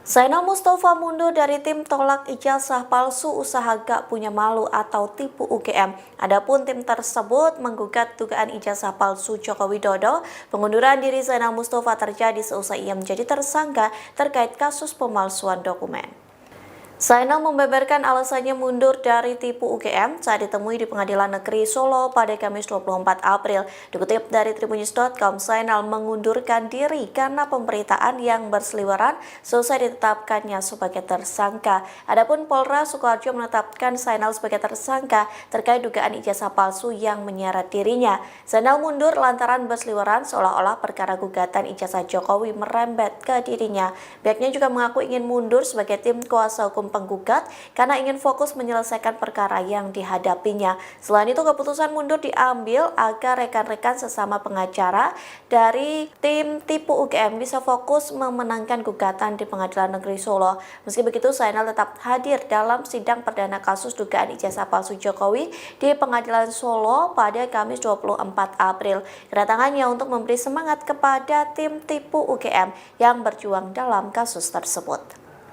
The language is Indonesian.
Zainal Mustafa mundur dari tim tolak ijazah palsu usaha gak punya malu atau tipu UGM. Adapun tim tersebut menggugat dugaan ijazah palsu Joko Widodo. Pengunduran diri Zainal Mustafa terjadi seusai ia menjadi tersangka terkait kasus pemalsuan dokumen. Zainal membeberkan alasannya mundur dari tipu UGM saat ditemui di Pengadilan Negeri Solo pada Kamis 24 April. Dikutip dari tribunnews.com, Zainal mengundurkan diri karena pemberitaan yang berseliweran selesai ditetapkannya sebagai tersangka. Adapun Polres Sukoharjo menetapkan Zainal sebagai tersangka terkait dugaan ijazah palsu yang menyeret dirinya. Zainal mundur lantaran berseliweran seolah-olah perkara gugatan ijazah Jokowi merembet ke dirinya. Pihaknya juga mengaku ingin mundur sebagai tim kuasa hukum penggugat karena ingin fokus menyelesaikan perkara yang dihadapinya. Selain itu, keputusan mundur diambil agar rekan-rekan sesama pengacara dari tim tipu UGM bisa fokus memenangkan gugatan di Pengadilan Negeri Solo. Meski begitu, Zainal tetap hadir dalam sidang perdana kasus dugaan ijazah palsu Jokowi di Pengadilan Solo pada Kamis 24 April. Kedatangannya untuk memberi semangat kepada tim tipu UGM yang berjuang dalam kasus tersebut.